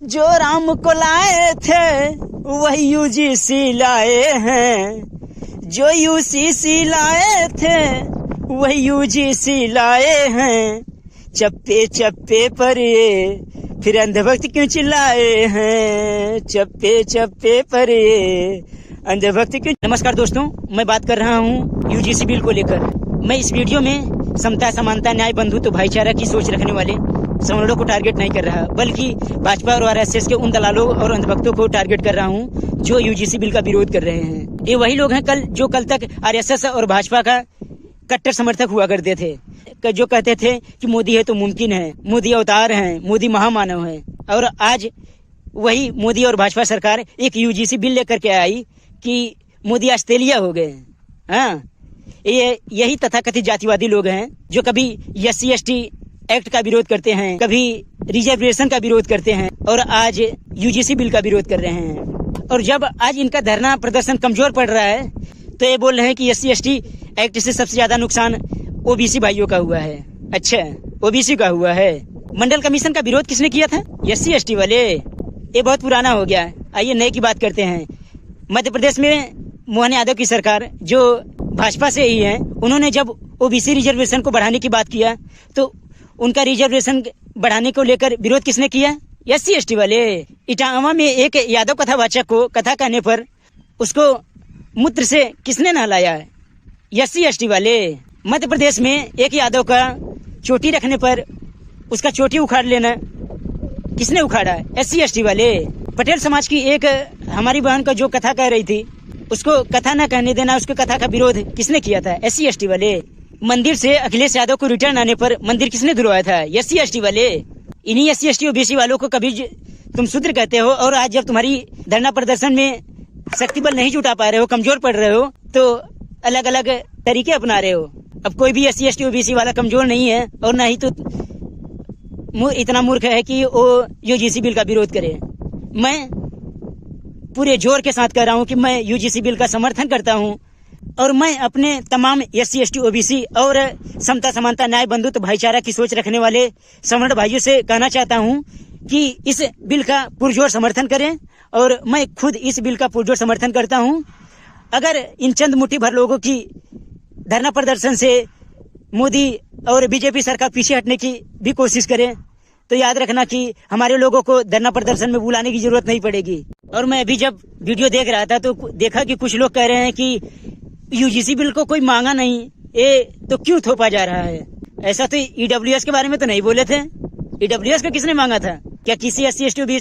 जो राम को लाए थे वही यूजीसी लाए हैं, जो यूसीसी लाए थे वही यूजीसी लाए हैं। चप्पे चप्पे पर ये फिर अंधभक्त क्यों चिल्लाए हैं, चप्पे चप्पे पर ये अंधभक्त क्यों। नमस्कार दोस्तों, मैं बात कर रहा हूँ यूजीसी बिल को लेकर। मैं इस वीडियो में समता, समानता, न्याय, बंधुत्व, भाईचारा की सोच रखने वाले सवर्णों को टारगेट नहीं कर रहा, बल्कि भाजपा और आरएसएस के उन दलालों और अंधभक्तों को टारगेट कर रहा हूँ जो यूजीसी बिल का विरोध कर रहे हैं। ये वही लोग हैं जो कल तक आरएसएस और भाजपा का कट्टर समर्थक हुआ करते थे, जो कहते थे कि मोदी है तो मुमकिन है, मोदी अवतार हैं, मोदी महामानव है। और आज वही मोदी और भाजपा सरकार एक यूजीसी बिल लेकर के आई कि मोदी ऑस्ट्रेलिया हो गए। हाँ, ये यही तथाकथित जातिवादी लोग हैं जो कभी SC/ST एक्ट का विरोध करते हैं, कभी रिजर्वेशन का विरोध करते हैं और आज यूजीसी बिल का विरोध कर रहे हैं। और जब आज इनका धरना प्रदर्शन कमजोर पड़ रहा है तो ये बोल रहे हैं कि SC/ST एक्ट से सबसे ज्यादा नुकसान ओबीसी भाइयों का हुआ है। अच्छा, ओबीसी का हुआ है। मंडल कमीशन का विरोध किसने किया था? SC/ST वाले। ये बहुत पुराना हो गया। आइए नए की बात करते हैं। मध्य प्रदेश में मोहन यादव की सरकार, जो भाजपा से ही है, उन्होंने जब ओबीसी रिजर्वेशन को बढ़ाने की बात किया तो उनका रिजर्वेशन बढ़ाने को लेकर विरोध किसने किया? SC/ST वाले। इटावा में एक यादव कथावाचक को कथा कहने पर उसको मूत्र से किसने नहलाया? SC/ST वाले। मध्य प्रदेश में एक यादव का चोटी रखने पर उसका चोटी उखाड़ लेना किसने उखाड़ा? SC/ST वाले। पटेल समाज की एक हमारी बहन का जो कथा कह रही थी, उसको कथा न कहने देना, उसको कथा का विरोध किसने किया था? SC/ST वाले। मंदिर से अखिलेश यादव को रिटर्न आने पर मंदिर किसने धुलवाया था? SC/ST वाले। इन्हीं SC/ST ओबीसी वालों को कभी तुम शूद्र कहते हो और आज जब तुम्हारी धरना प्रदर्शन में शक्ति बल नहीं जुटा पा रहे हो, कमजोर पड़ रहे हो, तो अलग अलग तरीके अपना रहे हो। अब कोई भी SC/ST ओबीसी वाला कमजोर नहीं है और ना ही तो इतना मूर्ख है कि वो यूजीसी बिल का विरोध करे। मैं पूरे जोर के साथ कह रहा हूँ कि मैं यूजीसी बिल का समर्थन करता हूँ और मैं अपने तमाम SC/ST ओबीसी और समता, समानता, न्याय, बंधुत्व, भाईचारा की सोच रखने वाले सवर्ण भाइयों से कहना चाहता हूँ कि इस बिल का पुरजोर समर्थन करें। और मैं खुद इस बिल का पुरजोर समर्थन करता हूँ। अगर इन चंद मुट्ठी भर लोगों की धरना प्रदर्शन से मोदी और बीजेपी सरकार पीछे हटने की भी कोशिश करे तो याद रखना कि हमारे लोगों को धरना प्रदर्शन में बुलाने की जरूरत नहीं पड़ेगी। और मैं अभी जब वीडियो देख रहा था तो देखा कि कुछ लोग कह रहे हैं कि यूजीसी बिल को कोई मांगा नहीं, ये तो क्यों थोपा जा रहा है? ऐसा तो EWS के बारे में तो नहीं बोले थे। EWS को किसने मांगा था? क्या किसी SC/ST